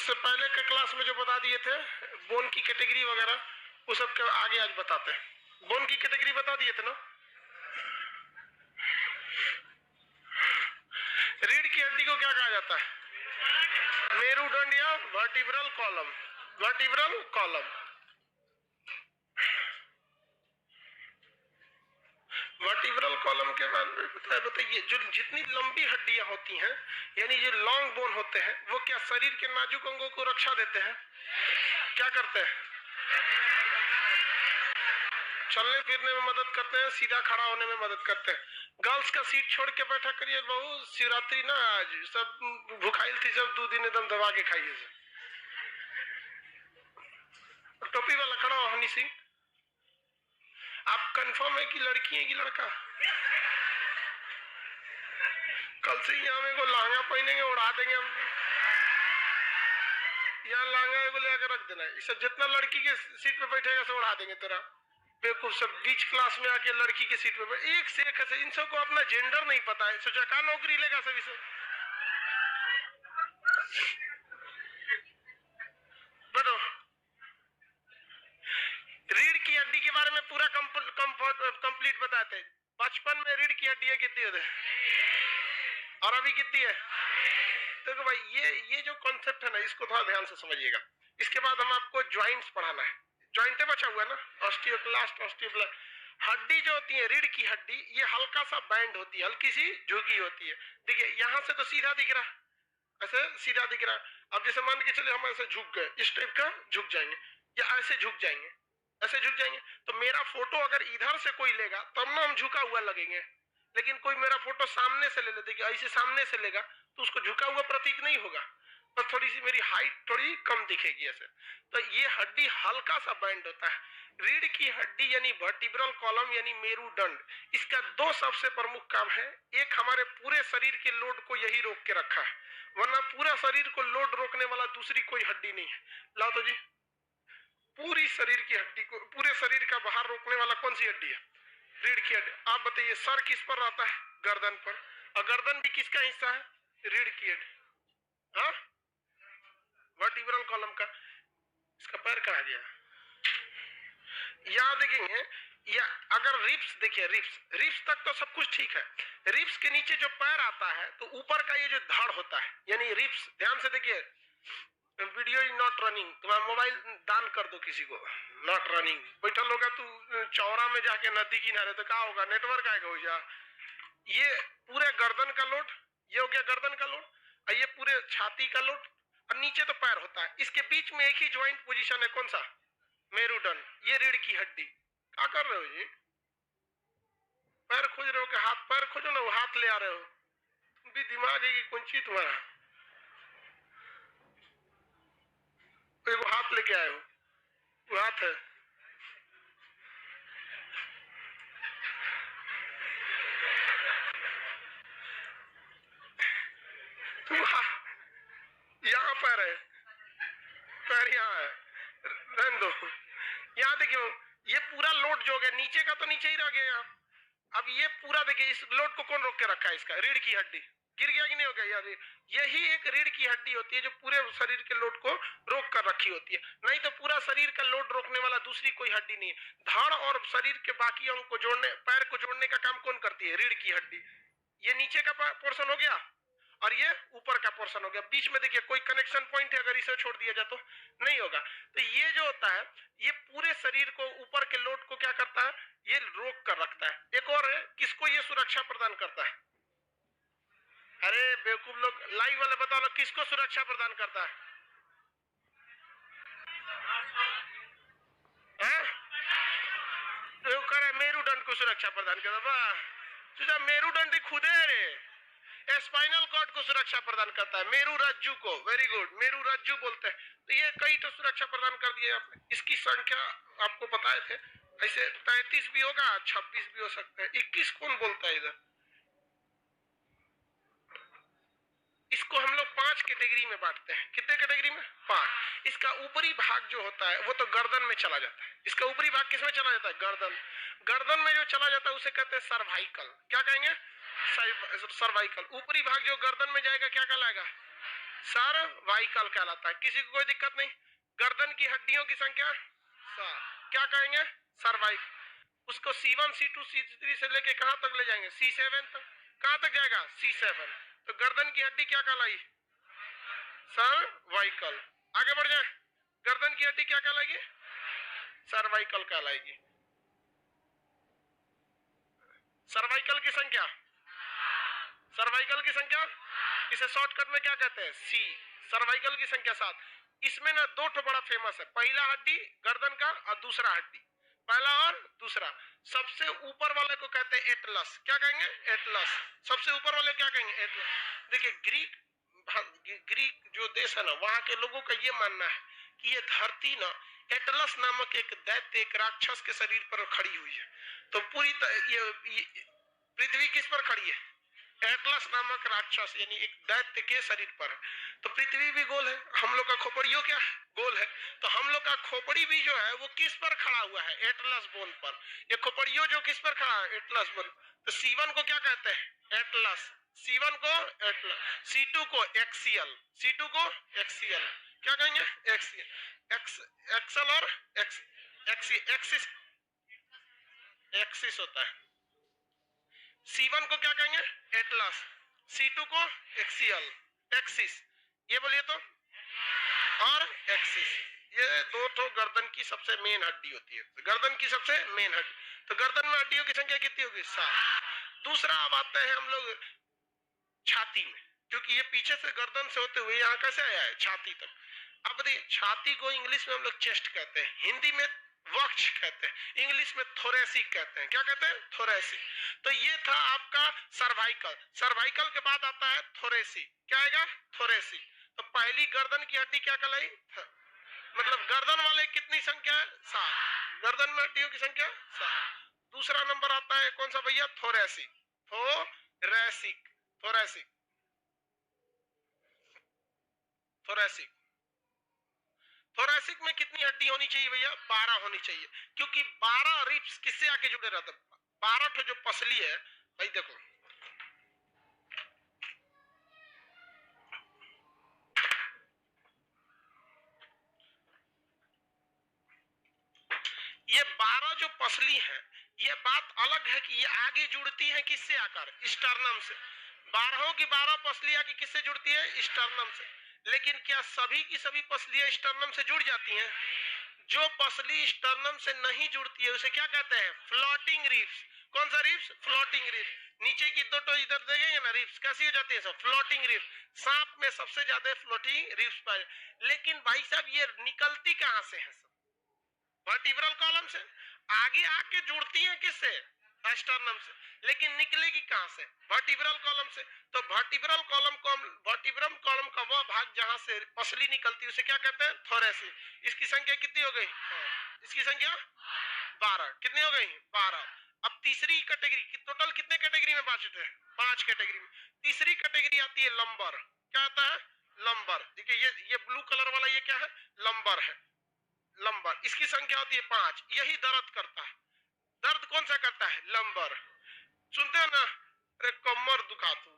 इससे पहले के क्लास में जो बता दिए थे बोन की कैटेगरी वगैरह, वो सब के आगे आज बताते हैं। बोन की कैटेगरी बता दिए थे ना। रीढ़ की हड्डी को क्या कहा जाता है? मेरुदंड या vertebral column. Vertebral column. Vertebral column के बाद बताइए, जो जितनी लंबी हड्डियां होती हैं यानी जो लॉन्ग बोन होते हैं, वो क्या शरीर के नाजुक अंगों को रक्षा देते हैं? क्या करते हैं? चलने फिरने में मदद करते हैं, सीधा खड़ा होने में मदद करते हैं। गर्ल्स का सीट छोड़ के बैठा करिए बहू, शिवरात्रि ना आज सब भूखाइल थी, सब 2 दिन एकदम दबा के खाइए। टोपी वाला खड़ा हो हनी सिंह, आप कंफर्म है कि लड़की है कि लड़का? कल से यहाँ मेरे को लहंगा पहनेंगे, उड़ा देंगे हम। यहाँ लहंगा को लेकर रख देना है, इससे जितना लड़की के सीट पे बैठेगा सब उड़ा देंगे तेरा। बेवकूफ सब बीच क्लास में आके लड़की के सीट पे एक से एक है। इन सबको अपना जेंडर नहीं पता है, सोचा कहा नौकरी लेगा सभी से। बनो रीढ़ की हड्डी के बारे में पूरा कंप्लीट बताते। बचपन में रीढ़ की हड्डियां कितनी होती है और अभी कितनी है? देखो भाई, ये जो कॉन्सेप्ट है ना, इसको थोड़ा ध्यान से समझिएगा। इसके बाद हम आपको ज्वाइंट्स पढ़ाना है। ज्वाइंटे बचा हुआ है ना, ऑस्टियोक्लास्ट, ऑस्टियोब्लास्ट। हड्डी जो होती है रीढ़ की हड्डी, ये हल्का सा बैंड होती है, हल्की सी झुकी होती है। देखिए यहां से तो सीधा दिख रहा, ऐसे सीधा दिख रहा। अब जैसे मान के चले हम ऐसे झुक गए, इस टाइप का झुक जाएंगे या ऐसे झुक जाएंगे, ऐसे झुक जाएंगे। तो मेरा फोटो अगर इधर से कोई लेगा तब ना हम झुका हुआ लगेंगे, लेकिन कोई मेरा फोटो सामने से ले ले, देखिए ऐसे सामने से लेगा तो उसको झुका हुआ प्रतीक नहीं होगा, बस थोड़ी सी मेरी हाइट थोड़ी कम दिखेगी ऐसे। तो ये हड्डी हल्का सा बैंड होता है। रीढ़ की हड्डी यानी वर्टिब्रल कॉलम यानी मेरुदंड, इसका 2 सबसे प्रमुख काम है। एक, हमारे पूरे शरीर के लोड को यही रोक के रखा है, वरना पूरा शरीर को लोड रोकने वाला दूसरी कोई हड्डी नहीं है। लाओ तो जी, पूरी शरीर की हड्डी को, पूरे शरीर का बाहर रोकने वाला कौन सी हड्डी है? रीढ़ की हड्डी। आप बताइए सर किस पर रहता है? गर्दन पर। और गर्दन भी किसका हिस्सा है? रीढ़ की हड्डी। हाँ, वर्टिब्रल कॉलम का। इसका पैर कहाँ गया? यहां देखेंगे, या अगर रिब्स देखिए, रिब्स तक तो सब कुछ ठीक है। रिब्स के नीचे जो पैर आता है तो ऊपर का ये जो धड़ होता है यानी रिब्स, ध्यान से देखिए। वीडियो इज नॉट रनिंग, तुम्हारा मोबाइल दान कर दो किसी को। नॉट रनिंग बैठल होगा तू चौरा में जाके नदी किनारे, तो क्या होगा? नेटवर्क आएगा हो जा। ये पूरे गर्दन का लोड, ये हो गया गर्दन का लोड, और ये पूरे छाती का लोड, और नीचे तो पैर होता है। इसके बीच में एक ही ज्वाइंट पोजीशन है, कौन सा? मेरुदंड। ये रीढ़ की हड्डी। क्या कर रहे हो जी? पैर खोज रहे हो कि हाथ? पैर खोजो ना, वो हाथ ले आ रहे हो। तुम भी दिमाग है कि कौन चीज तुम्हारा? वो हाथ लेके आए हो, वो हाथ है। यहाँ पैर है, पैर यहाँ है, रहने दो। यहाँ देखियो, ये पूरा लोड जो है नीचे का तो नीचे ही रह गया। अब ये पूरा देखिए, इस लोड को कौन रोक के रखा है? इसका रीढ़ की हड्डी। गिर गया कि नहीं हो गया यार? यही एक रीढ़ की हड्डी होती है जो पूरे शरीर के लोड को रोक कर रखी होती है। नहीं तो पूरा शरीर का लोड रोकने वाला दूसरी कोई हड्डी नहीं है। धड़ और शरीर के बाकी अंग को जोड़ने, पैर को जोड़ने का काम कौन करती है? रीढ़ की हड्डी। ये नीचे का पोर्शन हो गया और ये ऊपर का पोर्शन हो गया। बीच में देखिए कोई कनेक्शन पॉइंट है, अगर इसे छोड़ दिया जाए तो नहीं होगा। तो ये जो होता है, ये पूरे शरीर को, ऊपर के लोड को क्या करता है? ये रोक कर रखता है। एक और है, किसको ये सुरक्षा प्रदान करता है? अरे बेवकूफ लोग, लाइव वाले बताओ लोग, किसको सुरक्षा प्रदान करता है? मेरुदंड को सुरक्षा प्रदान करता। मेरुदंड खुद है रे, स्पाइनल कॉर्ड को सुरक्षा प्रदान करता है, मेरु रज्जु को। वेरी गुड, मेरु रज्जु बोलते हैं। तो ये कई तो सुरक्षा प्रदान कर दिए आपने। इसकी संख्या आपको बताए थे, ऐसे 33 भी होगा, 26 भी हो सकता है, 21 कौन बोलता है इधर? इसको हम लोग 5 कैटेगरी में बांटते हैं। कितने कैटेगरी में? 5। इसका ऊपरी भाग जो होता है वो तो गर्दन में चला जाता है। इसका ऊपरी भाग किस में चला जाता है? गर्दन। गर्दन में जो चला जाता है उसे कहते हैं सर्वाइकल। क्या कहेंगे? सर्वाइकल। ऊपरी भाग जो गर्दन में जाएगा क्या कहलाएगा? सर्वाइकल कहलाता है। किसी को कोई दिक्कत नहीं? गर्दन की हड्डियों की संख्या क्या कहेंगे? सर्वाइकल। उसको C1 C2 C3 से लेके कहां तक ले जाएंगे? C7 तक। कहां तक जाएगा? C7। तो गर्दन की हड्डी क्या कहलाई? सर्वाइकल। आगे बढ़ जाए, गर्दन की हड्डी क्या कहलाएगी? सर्वाइकल कहलाएगी। सर्वाइकल की संख्या, सर्वाइकल की संख्या, इसे शॉर्टकट में क्या कहते हैं? सी। सर्वाइकल की संख्या 7। इसमें ना दो ठो बड़ा फेमस है, पहला हड्डी गर्दन का और दूसरा हड्डी, पहला और दूसरा। सबसे ऊपर वाले को कहते हैं एटलस। क्या कहेंगे? एटलस। सबसे ऊपर वाले क्या कहेंगे? एटलस। देखिए ग्रीक जो देश है ना, वहां के लोगों का ये मानना है कि ये धरती ना एटलस नामक एक दैत्य, एक राक्षस के शरीर पर खड़ी हुई है। तो पूरी ये पृथ्वी किस पर खड़ी है? एटलस नामक राक्षस यानी एक दैत्य के शरीर पर है। तो पृथ्वी भी गोल है, हम लोग का खोपड़ियों क्या है? गोल है। तो हम लोग का खोपड़ी भी जो है वो किस पर खड़ा हुआ है? एटलस बोन पर। ये खोपड़ियों जो किस पर खड़ा है? Atlas bone. तो C1 को क्या कहते हैं? एटलस। C1 को एटलस, C2 को एक्सियल, C2 को एक्सियल। क्या कहेंगे? एक्सियल। एक्सल और एक्सिस, एक्सिस होता है। C1 को क्या कहेंगे? एटलस। C2 को एक्सियल, एक्सिस। ये बोलिए तो, और एक्सिस। ये दो तो गर्दन की सबसे मेन हड्डी होती है, गर्दन की सबसे मेन हड्डी। तो गर्दन में हड्डियों की संख्या कितनी होगी? 7। दूसरा अब आते हैं हम लोग छाती में, क्योंकि ये पीछे से गर्दन से होते हुए यहाँ कैसे आया है? छाती तक। अब देखिए, छाती को इंग्लिश में हम लोग चेस्ट कहते हैं, हिंदी में वक्ष कहते हैं, इंग्लिश में थोरेसिक कहते हैं। क्या कहते हैं? थोरेसिक। तो ये था आपका सर्वाइकल। सर्वाइकल के बाद आता है थोरेसिक। क्या आएगा? थोरेसिक। तो पहली गर्दन की हड्डी क्या कहलाई? मतलब गर्दन वाले कितनी संख्या है? 7। गर्दन में हड्डियों की संख्या 7। दूसरा नंबर आता है कौन सा भैया? Thoracic. Thoracic, thoracic, thoracic. Thoracic में कितनी हड्डी होनी चाहिए भैया? 12 होनी चाहिए, क्योंकि 12 रिब्स किससे आके जुड़े रहते हैं? 12 ठो जो पसली है भाई, देखो ये 12 जो पसली है, ये बात अलग है कि ये आगे जुड़ती है किससे आकर? स्टर्नम से। 12 की 12 पसलियां की किससे जुड़ती है? स्टर्नम से। लेकिन क्या सभी की सभी पसलियां स्टर्नम से जुड़ जाती हैं? जो पसली स्टर्नम से नहीं जुड़ती है उसे क्या कहते हैं? Floating ribs. कौन सा रिब्स? Floating ribs. नीचे की दो तो इधर देखेंगे ना, रिब्स कैसी हो जाती है? सब फ्लोटिंग रिब्स। सांप में सबसे ज्यादा फ्लोटिंग रिब्स पाए। लेकिन भाई साहब ये निकलती कहां से है? सब वर्टिब्रल कॉलम से। आगे आके जुड़ती है किससे? स्टर्नम से। लेकिन निकलेगी कहां से? वर्टिब्रल कॉलम से। तो वर्टिब्रल कॉलम को, वर्टिब्रल कॉलम का वह भाग जहां से पसली निकलती है उसे क्या कहते हैं? थोरेसिक। इसकी संख्या कितनी हो गई? इसकी संख्या 12। कितनी हो गई? 12। अब तीसरी कैटेगरी, टोटल कितने कैटेगरी में बांटे हैं? 5 कैटेगरी में। तीसरी कैटेगरी आती है लंबर। क्या आता है? लंबर। देखिए ये ब्लू कलर वाला ये क्या है? लंबर है। लंबर, इसकी संख्या होती है 5। यही दर्द करता है। दर्द कौन सा करता है? लंबर। सुनते हो ना, अरे कमर दुखा तू,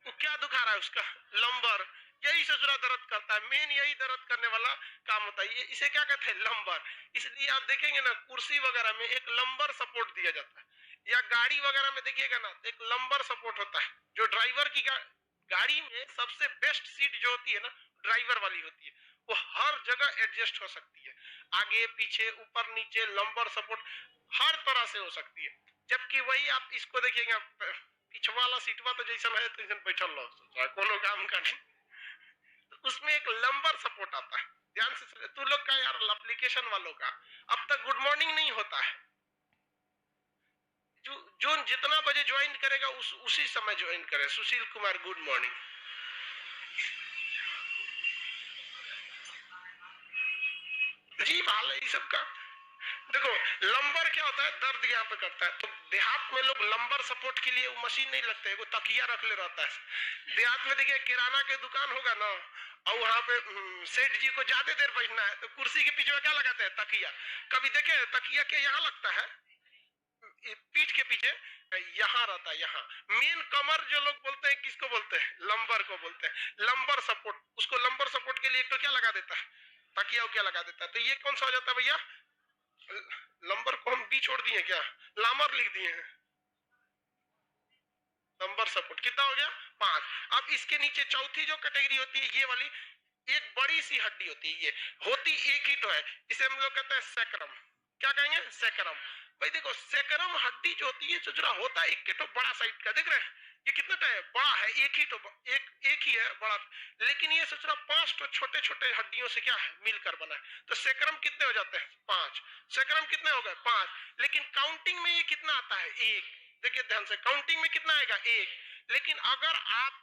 वो क्या दुखा रहा है? उसका लंबर। यही से जुड़ा दर्द करता है, मेन यही दर्द करने वाला काम होता है। ये इसे क्या कहते हैं? लंबर। इसलिए आप देखेंगे ना कुर्सी वगैरह में एक लंबर सपोर्ट दिया जाता है, या गाड़ी वगैरह में देखिएगा ना एक लंबर सपोर्ट होता है। जो ड्राइवर की गाड़ी में सबसे बेस्ट सीट जो होती है ना, ड्राइवर वाली होती है। वो हर जगह एडजस्ट हो सकती है, आगे पीछे ऊपर नीचे, लंबर सपोर्ट हर तरह से हो सकती है। जबकि वही आप इसको देखिएगा, पीछे वाला सीटवा तो जैसा है तो बैठल रहो, कोनो काम का नहीं। तो उसमें एक लंबर सपोर्ट आता है। ध्यान से तू लोग का यार एप्लीकेशन वालों का अब तक गुड मॉर्निंग नहीं होता है। जो जितना बजे ज्वाइन करेगा उसी समय ज्वाइन करे। Sushil Kumar good morning. जी हाल है ये सब का। देखो लंबर क्या होता है? दर्द यहाँ पे करता है। तो देहात में लोग लंबर सपोर्ट के लिए वो मशीन नहीं लगता है, वो तकिया रख ले रहता है। देहात में देखिए किराना के दुकान होगा ना, और वहां पे सेठ जी को ज्यादा देर बैठना है तो कुर्सी के पीछे क्या लगाते हैं? तकिया। कभी देखे तकिया के यहाँ लगता है? पीठ के पीछे यहाँ रहता है, यहाँ मेन कमर जो लोग बोलते हैं किसको बोलते हैं, लंबर को बोलते हैं, लंबर सपोर्ट। उसको लंबर सपोर्ट के लिए तो क्या लगा देता है, तकिया क्या लगा देता है। तो ये कौन सा हो जाता है भैया, लंबर को हम बी छोड़ दिए क्या, लामर लिख दिए हैं, लंबर सपोर्ट। कितना हो गया, 5। अब इसके नीचे चौथी जो कैटेगरी होती है, ये वाली एक बड़ी सी हड्डी होती है, ये होती एक ही तो है, इसे हम लोग कहते हैं सैक्रम। क्या कहेंगे, सैक्रम। भाई देखो सैक्रम हड्डी जो होती है चुचरा होता है एक के तो बड़ा साइड का, देख रहे हैं ये कितना का है, बड़ा है, एक ही तो एक ही है बड़ा, लेकिन ये सोच रहा 5 तो छोटे छोटे हड्डियों से क्या है मिलकर बना है। तो सैक्रम कितने हो जाते हैं, 5। सैक्रम कितने हो गए, 5। लेकिन काउंटिंग में ये कितना आता है, 1। देखिए ध्यान से, काउंटिंग में कितना आएगा, 1। लेकिन अगर आप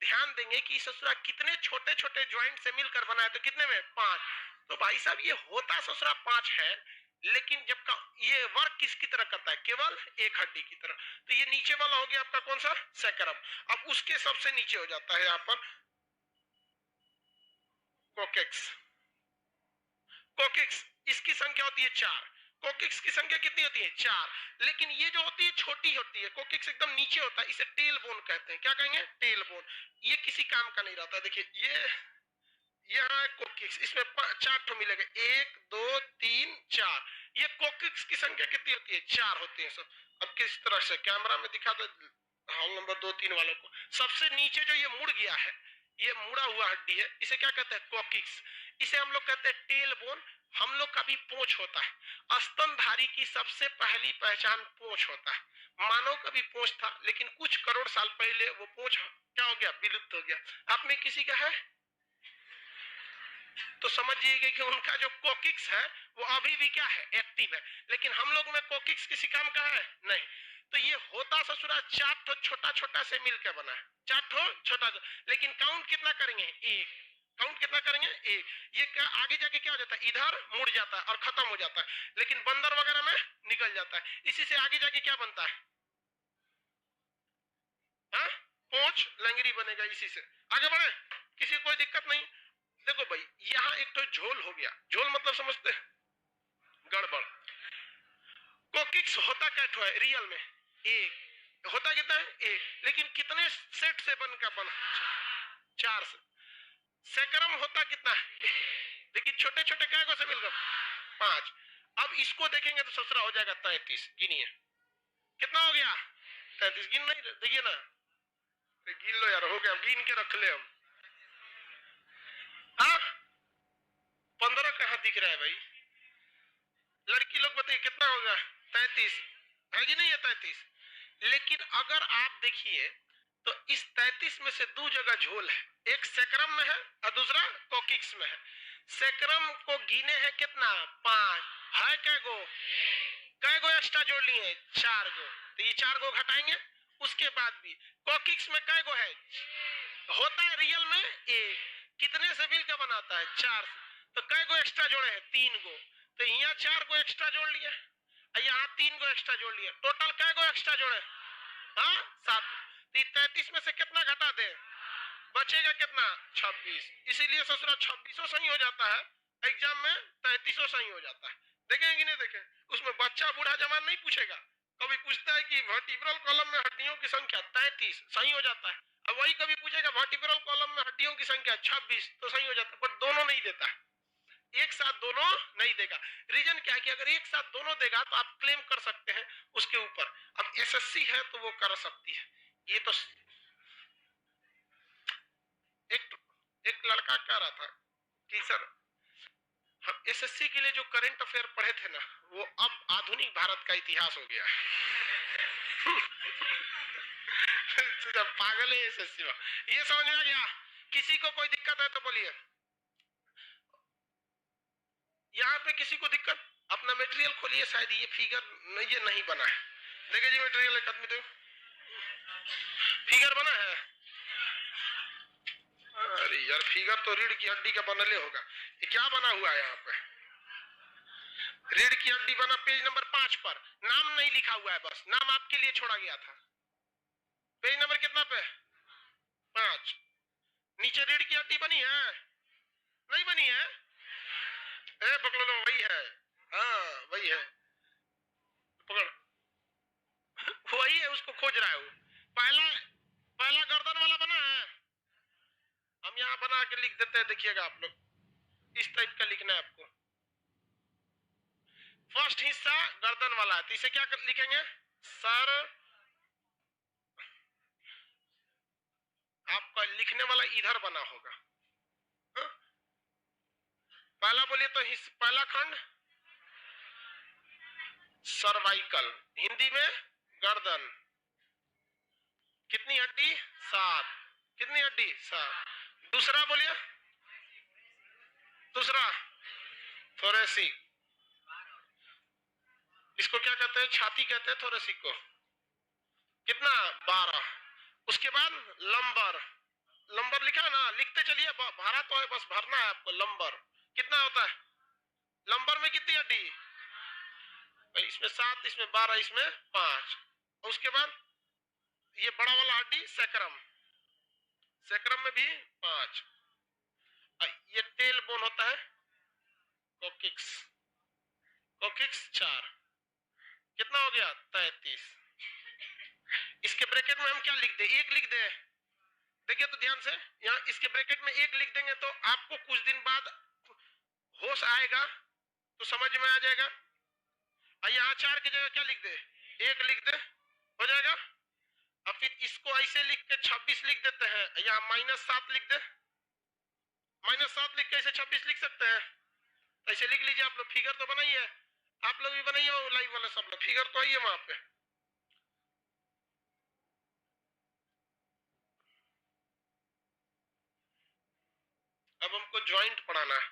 ध्यान देंगे कि ससुरा कितने छोटे छोटे ज्वाइंट से मिलकर बना है, तो कितने में, 5। तो भाई साहब ये होता ससुरा 5 है, लेकिन जब का ये वर्क किसकी तरह करता है, केवल एक हड्डी की तरह। तो ये नीचे वाला हो गया आपका कौन सा, सैक्रम। अब उसके सबसे नीचे हो जाता है यहाँ पर कोकेक्स। कोकेक्स इसकी संख्या होती है 4। कोकेक्स की संख्या कितनी होती है, 4। लेकिन ये जो होती है छोटी होती है, कोकेक्स एकदम नीचे होता है, इसे टेल बोन कहते हैं। क्या कहेंगे, टेल बोन। ये किसी काम का नहीं रहता। देखिए ये यहाँ कोकिक्स, इसमें 4 ठो मिलेगा, 1 2 3 4। ये कोकिक्स की संख्या कितनी होती है, 4 होती है सब। अब किस तरह से कैमरा में दिखा दो हॉल नंबर 2 3 वालों को। सबसे नीचे जो ये मुड़ गया है, ये मुड़ा हुआ हड्डी है, इसे क्या कहते हैं, कोकिक्स। इसे हम लोग कहते हैं टेल बोन। हम लोग का भी पूंछ होता है, स्तनधारी की सबसे पहली पहचान पूंछ होता है। मानव का भी पूंछ था, लेकिन कुछ करोड़ साल पहले वो पूंछ क्या हो गया, विलुप्त हो गया। आप में किसी का है तो समझिएगा कि उनका जो कोकिक्स है वो अभी भी क्या है, एक्टिव है। लेकिन हम लोग में कोकिक्स किसी काम का है नहीं। तो ये होता ससुरा 4 ठो छोटा छोटा से मिलकर बना है, 4 ठो छोटा। लेकिन काउंट कितना करेंगे, 1। काउंट कितना करेंगे, 1। ये क्या आगे जाके क्या हो जाता है, इधर मुड़ जाता है और खत्म हो जाता है। लेकिन बंदर वगैरह में निकल जाता है। इसी से आगे जाके क्या बनता है, हाँ पूंछ लंगड़ी बनेगा। इसी से आगे बढ़े, किसी कोई दिक्कत नहीं। देखो भाई यहाँ एक तो झोल हो गया, झोल मतलब समझते हैं, गड़बड़। कोकिक्स होता क्या है रियल में, 1 होता कितना है, 1। लेकिन कितने सेट से बनकर बना, 4 से। सैक्रम होता कितना है, लेकिन छोटे छोटे कैगो से मिलकर 5। अब इसको देखेंगे तो ससुरा हो जाएगा 33। गिनिए कितना हो गया, 33। गिन नहीं, देखिए ना, गिन लो यार, हो गया, गिन के रख ले हम। 15 कहां दिख रहा है भाई, लड़की लोग बताइए कितना होगा, 33 है कि नहीं है, 33। लेकिन अगर आप देखिए तो इस 33 में से 2 जगह झोल है, एक सैक्रम में है और दूसरा कोकिक्स में है। सैक्रम को गिने हैं कितना, 5 है, कै गो एक्स्ट्रा जोड़ लिए, 4 गो। तो ये 4 गो घटाएंगे, उसके बाद भी कोकिक्स में कै गो है, होता है रियल में 1। कितने से मिलकर बनाता है, 4 से। तो कै गो एक्स्ट्रा जोड़े हैं, 3 गो। तो यहाँ 4 गो एक्स्ट्रा जोड़ लिए, यहाँ 3 गो एक्स्ट्रा जोड़ लिए, टोटल कै गो एक्स्ट्रा जोड़े, हाँ 7। तो 33 में से कितना घटा दे, बचेगा कितना, 26। इसीलिए ससुरा 26 सही हो जाता है एग्जाम में, 33 सही हो जाता है। देखें कि नहीं देखें, उसमें बच्चा बूढ़ा जवान नहीं पूछेगा। कभी पूछता है कि वर्टिब्रल कॉलम में हड्डियों की संख्या 33, सही हो जाता है। अब वही कभी पूछेगा वर्टिब्रल कॉलम में हड्डियों की संख्या 26, तो सही हो जाता है। पर दोनों नहीं देता है, एक साथ दोनों नहीं देगा। रीजन क्या है कि अगर एक साथ दोनों देगा तो आप क्लेम कर सकते हैं उसके ऊपर। अब एसएससी है तो वो कर सकती है। ये तो एक लड़का कह रहा था कि सर हम एसएससी के लिए जो करंट अफेयर पढ़े थे ना, वो अब आधुनिक भारत का इतिहास हो गया पागल है एसएससी में। ये समझ में आ गया, किसी को कोई दिक्कत है तो बोलिए। यहाँ पे किसी को दिक्कत, अपना मटेरियल खोलिए, शायद ये फिगर ये नहीं बना है। देखिए जी मटेरियल एक आदमी तो फिगर बना है, अरे यार फिगर तो रीढ़ की हड्डी का बनले होगा। ये क्या बना हुआ है यहाँ पे, रीढ़ की हड्डी बना पेज नंबर 5 पर, नाम नहीं लिखा हुआ है, बस नाम आपके लिए छोड़ा गया था। पेज नंबर कितना पे, 5। नीचे रीढ़ की हड्डी बनी है, नहीं बनी है, ए बकलो वही है, हाँ वही है, पकड़। खोज रहा है वो। पहला पहला गर्दन वाला बना है, हम यहाँ बना के लिख देते हैं, देखिएगा आप लोग, इस टाइप का लिखना है आपको। फर्स्ट हिस्सा गर्दन वाला है, तो इसे क्या लिखेंगे, सर। आपका लिखने वाला इधर बना होगा। हा? पहला बोलिए तो पहला खंड सर्वाइकल, हिंदी में गर्दन। कितनी हड्डी, 7। कितनी हड्डी, 7। दूसरा बोलिए, दूसरा थोरेसिक, इसको क्या कहते हैं, छाती कहते हैं थोरेसिक को। कितना, 12। उसके बाद लंबर, लंबर लिखा है ना, लिखते चलिए, भरा तो है, बस भरना है आपको। लंबर कितना होता है, लंबर में कितनी हड्डी, इसमें 7, इसमें 12, इसमें 5। उसके बाद ये बड़ा वाला हड्डी सैक्रम, सैक्रम में भी 5। ये टेल बोन होता है कोकिक्स, कोकिक्स 4। कितना हो गया, 33। इसके ब्रैकेट में हम क्या लिख दे, 1 लिख दे। देखिए तो ध्यान से, यहाँ इसके ब्रैकेट में 1 लिख देंगे तो आपको कुछ दिन बाद होश आएगा, तो समझ में आ जाएगा। यहाँ 4 की जगह क्या लिख दे, 1 लिख दे, हो जाएगा। अब फिर इसको ऐसे लिख के 26 लिख देते हैं, यहाँ -7 लिख दे, -7 लिख के ऐसे 26 लिख सकते हैं। ऐसे लिख लीजिए आप लोग, फिगर तो बनाइए, आप लोग भी बनाइए, लाइव वाला सब लोग फिगर तो आइए वहां पे। अब हमको ज्वाइंट पढ़ाना है।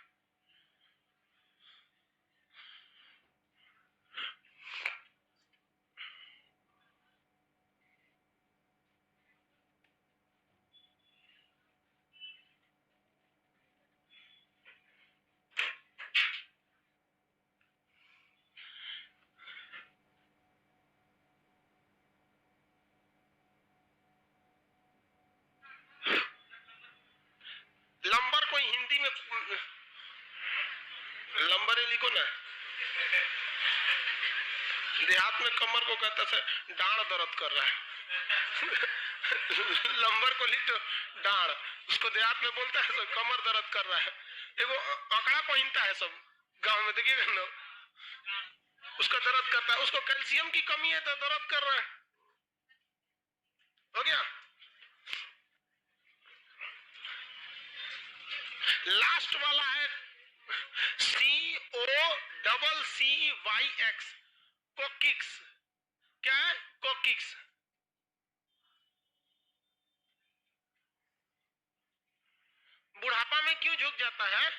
लंबर को हिंदी में लंबर लिखो ना, देहात में कमर को कहता है डांड दर्द कर रहा है। लंबर को लिख दो डांड, उसको देहात में बोलता है सब कमर दर्द कर रहा है। देखो आंकड़ा पहनता है सब गांव में, देखिएगा ना, उसका दर्द करता है, उसको कैल्शियम की कमी है तो दर्द कर रहा है। हो गया। लास्ट वाला है COCCYX, कोकिक्स। क्या है, कोकिक्स। बुढ़ापा में क्यों झुक जाता है,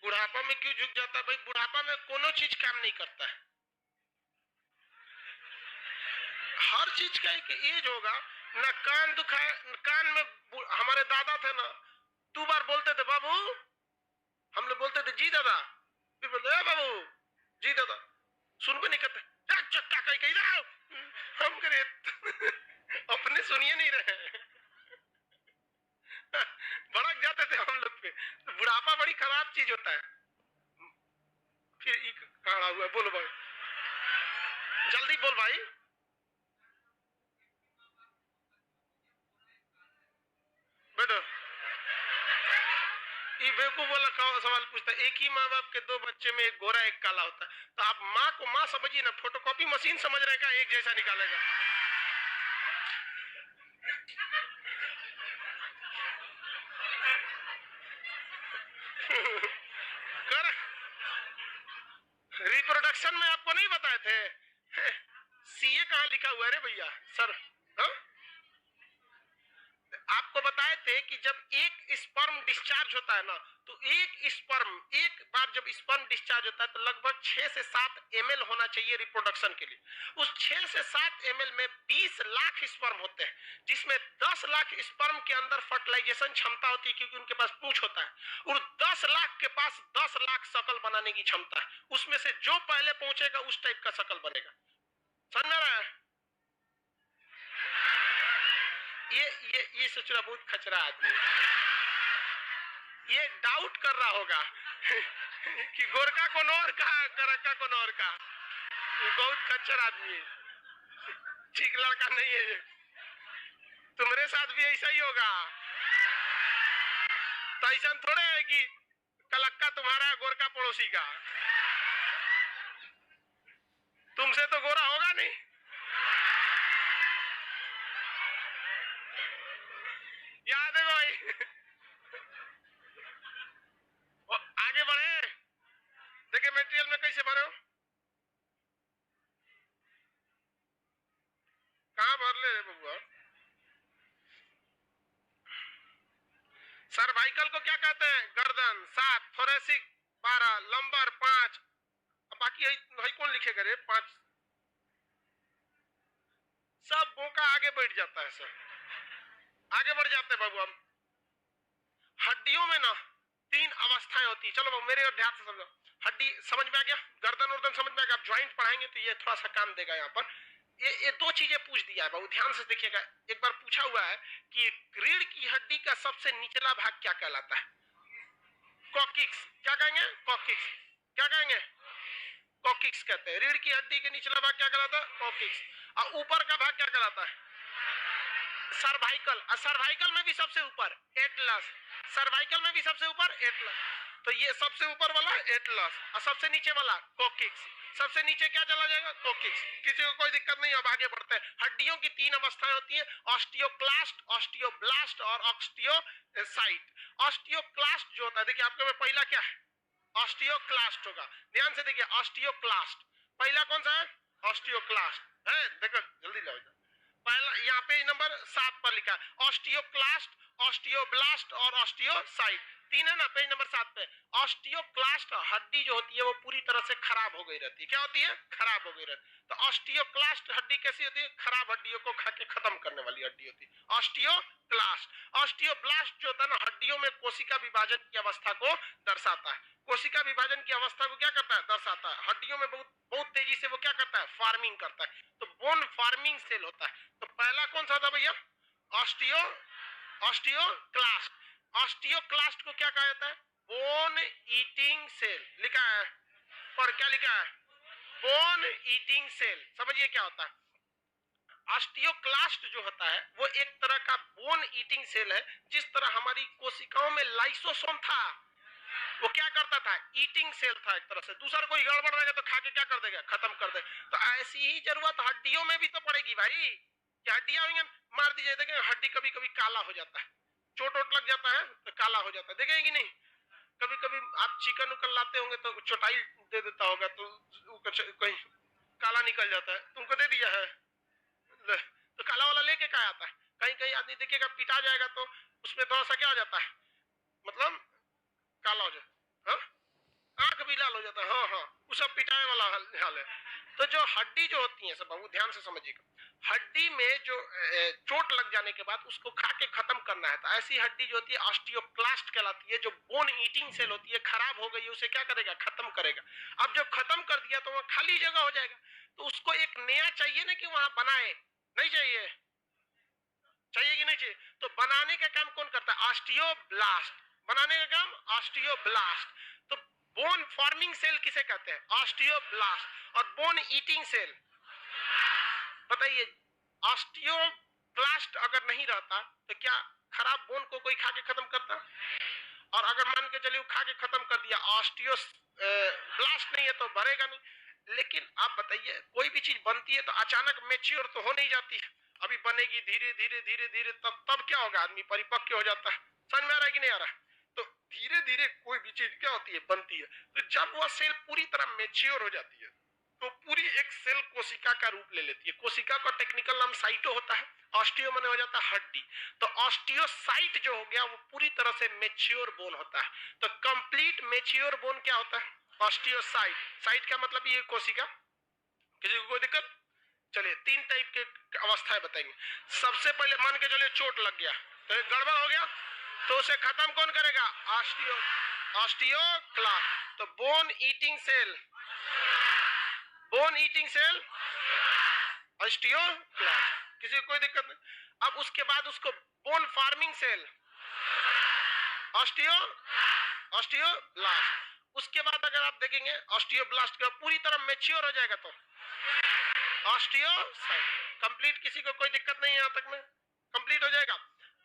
बुढ़ापा में क्यों झुक जाता है भाई, बुढ़ापा में कोनो चीज काम नहीं करता है। हर चीज का एक एज होगा ना। कान दुखाए, कान में, हमारे दादा थे ना, 2 बार बोलते थे बाबू, हम लोग बोलते थे जी दादा, फिर बोलते बाबू जी दादा, सुन को नहीं करते, चक्का कहीं कहीं रहा हम करे। अपने सुनिए नहीं रहे, भड़क जाते थे हम लोग पे। बुढ़ापा बड़ी खराब चीज होता है। फिर खड़ा हुआ, बोलो भाई, जल्दी बोल भाई। बेटो ये बेवकूफ वाला सवाल पूछता है। एक ही माँ बाप के 2 बच्चे में एक गोरा एक काला होता है, तो आप माँ को माँ समझिए ना, फोटोकॉपी मशीन समझ रहे हैं क्या, एक जैसा निकालेगा। कर रिप्रोडक्शन में आपको नहीं बताए थे, सीए कहाँ लिखा हुआ है रे भैया सर, हा? आपको बताए थे कि जब एक स्पर्म डिस्चार्ज होता है ना, तो एक बार जब स्पर्म डिस्चार्ज होता है तो लगभग 6 से 7 ml होना चाहिए रिप्रोडक्शन के लिए। उस 6 से 7 ml में 20 लाख स्पर्म होते हैं, जिसमें 10 लाख स्पर्म के अंदर फर्टिलाइजेशन क्षमता होती है, क्योंकि उनके पास पूंछ होता है। और 10 लाख के पास 10 लाख शकल बनाने की क्षमता है। उसमें से जो पहले पहुंचेगा उस टाइप का शकल बनेगा। समझ रहा है? ये सोच रहा बहुत खचरा आदमी, ये डाउट कर रहा होगा कि गोरका कौन और का, करका कौन और का। ये बहुत खच्चर आदमी है। ठीक लड़का नहीं है ये, तुम्हारे साथ भी ऐसा ही होगा। तो ऐसा थोड़े है कि कलक्का तुम्हारा गोरका पड़ोसी का, तुमसे तो गोरा होगा नहीं। याद है भाई। आगे बढ़े, देखिए मटेरियल में कैसे भरे हो, कहां भर ले बबुआ। सर्वाइकल को क्या कहते हैं? गर्दन 7, थोरेसिक 12, लंबर 5, बाकी है कौन लिखेगा रे 5, सब बोका आगे बढ़ जाता है सर, आगे बढ़ जाते हैं बाबू। हम हड्डियों में ना 3 अवस्थाएं होती है, चलो मेरे और ध्यान से समझो। हड्डी समझ में आ गया, गर्दन उर्दन समझ में आ गया, आप ज्वाइंट पढ़ाएंगे तो ये थोड़ा सा काम देगा। यहाँ पर ये 2 चीजें पूछ दिया है बाबू, ध्यान से देखिएगा। एक बार पूछा हुआ है कि रीढ़ की हड्डी का सबसे निचला भाग क्या कहलाता है? कॉकिक्स। क्या कहेंगे? कॉकिक्स। क्या कहेंगे? कॉकिक्स कहते हैं। रीढ़ की हड्डी के निचला भाग क्या कहलाता है? कॉकिक्स। और ऊपर का भाग क्या कहलाता है? सर्वाइकल। और सर्वाइकल में भी सबसे ऊपर एटलस, सर्वाइकल में भी सबसे ऊपर एटलस। तो ये सबसे ऊपर वाला एटलस और सबसे नीचे वाला कोकिक्स। सबसे नीचे क्या चला जाएगा? कोकिक्स। किसी को कोई दिक्कत नहीं, अब आगे बढ़ते हैं। हड्डियों की 3 अवस्थाएं होती है, ऑस्टियोक्लास्ट, ऑस्टियोब्लास्ट और ऑस्टियोसाइट। ऑस्टियोक्लास्ट जो होता है, देखिए आपके में पहला क्या है? ऑस्टियोक्लास्ट होगा, ध्यान से देखिए। ऑस्टियोक्लास्ट पहला कौन सा है? ऑस्टियोक्लास्ट है, देखो जल्दी लाओ। पहला यहाँ पे नंबर 7 पर लिखा है ऑस्टियोक्लास्ट, ऑस्टियोब्लास्ट और ऑस्टियोसाइट, 3 है ना पेज नंबर 7 पे। ऑस्टियोक्लास्ट हड्डी जो होती है वो पूरी तरह से खराब हो गई रहती है। क्या होती है? खराब हो गई रहती है। तो ऑस्टियोक्लास्ट हड्डी कैसी होती है? खराब हड्डियों को खा के खत्म करने वाली हड्डी होती है ऑस्टियोक्लास्ट। ऑस्टियोब्लास्ट जो होता है ना, हड्डियों में कोशिका विभाजन की अवस्था को दर्शाता है। कोशिका विभाजन की अवस्था को क्या करता है? दर्शाता है। हड्डियों में बहुत बहुत तेजी से वो क्या करता है? फार्मिंग करता है। तो बोन फार्मिंग सेल होता है। तो पहला कौन सा था भैया? ऑस्टियोक्लास्ट। ऑस्टियोक्लास्ट को क्या कहा जाता है? बोन ईटिंग सेल लिखा है, और क्या लिखा है? Bone eating cell. समझिए क्या होता है। ऑस्टियोक्लास्ट जो होता है वो एक तरह का बोन ईटिंग सेल है। जिस तरह हमारी कोशिकाओं में लाइसोसोम था, वो क्या करता था? ईटिंग सेल था एक तरह से। दूसरा कोई गड़बड़ रहेगा तो खा के क्या कर देगा? खत्म कर देगा। तो ऐसी ही जरूरत हड्डियों में भी तो पड़ेगी भाई। क्या हड्डियां होंगी? मार दीजिए, देखें हड्डी कभी कभी काला हो जाता है, चोट वोट लग जाता है तो काला हो जाता है, देखेंगे नहीं? कभी कभी आप चिकन उकन लाते होंगे तो चोटाई दे देता होगा तो कहीं काला निकल जाता है, तुमको दे दिया है तो काला वाला लेके क्या आता है? कहीं कहीं आदमी देखिएगा पिटा जाएगा तो उसमें थोड़ा सा क्या हो जाता है, मतलब काला हो जाता है, आंख भी लाल हो जाता है। हाँ हाँ, वो सब पिटाने वाला हाल है। तो जो हड्डी जो होती है, सब बाबू ध्यान से समझिएगा, हड्डी में जो चोट लग जाने के बाद उसको खा के खत्म करना है, तो ऐसी हड्डी जो होती है ऑस्टियोक्लास्ट कहलाती है। जो बोन ईटिंग सेल होती है, खराब हो गई, उसे क्या करेगा? खत्म करेगा। अब जब खत्म कर दिया तो वहां खाली जगह हो जाएगा, तो उसको एक नया चाहिए ना कि वहां बनाए, नहीं चाहिए? चाहिए कि नहीं चाहिए? तो बनाने का काम कौन करता है? ऑस्टियोब्लास्ट। बनाने का काम ऑस्टियोब्लास्ट। तो बोन फॉर्मिंग सेल किसे कहते हैं? ऑस्टियोब्लास्ट। और बोन ईटिंग सेल, बताइए, ऑस्टियोब्लास्ट अगर नहीं रहता तो क्या खराब बोन को कोई खा के खत्म करता? और अगर मान के चलिए खा के खत्म कर दिया, ऑस्टियोब्लास्ट नहीं है तो भरेगा नहीं। लेकिन आप बताइए, कोई भी चीज बनती है तो अचानक मैच्योर तो हो नहीं जाती, अभी बनेगी धीरे धीरे धीरे धीरे, तब क्या होगा? आदमी परिपक्व हो जाता है। समझ में आ रहा है कि नहीं आ रहा? तो धीरे धीरे कोई भी चीज क्या होती है? बनती है। तो जब वह सेल पूरी तरह मैच्योर हो जाती है तो पूरी एक सेल कोशिका का रूप ले लेती है। कोशिका का टेक्निकल नाम साइटो होता है, ऑस्टियो माने हो जाता है हड्डी। तो ऑस्टियोसाइट जो हो गया वो पूरी तरह से मैच्योर बोन होता है। तो कंप्लीट मैच्योर बोन क्या होता है? ऑस्टियोसाइट। साइट का मतलब ये कोशिका। किसी को कोई दिक्कत? चलिए 3 टाइप के अवस्थाएं बताएंगे। सबसे पहले मान के चलिए चोट लग गया तो एक गड़बड़ हो गया, तो उसे खत्म कौन करेगा? ऑस्टियोक्लास्ट। तो bone eating cell, bone eating cell osteoclast. किसी को कोई दिक्कत नहीं? अब उसके बाद उसको बोन फार्मिंग सेल ऑस्टियोब्लास्ट। उसके बाद अगर आप देखेंगे ऑस्टियोब्लास्ट का पूरी तरह मैच्योर हो जाएगा तो ऑस्टियोसाइट। कंप्लीट, किसी को कोई दिक्कत नहीं है यहाँ तक में? कंप्लीट हो जाएगा।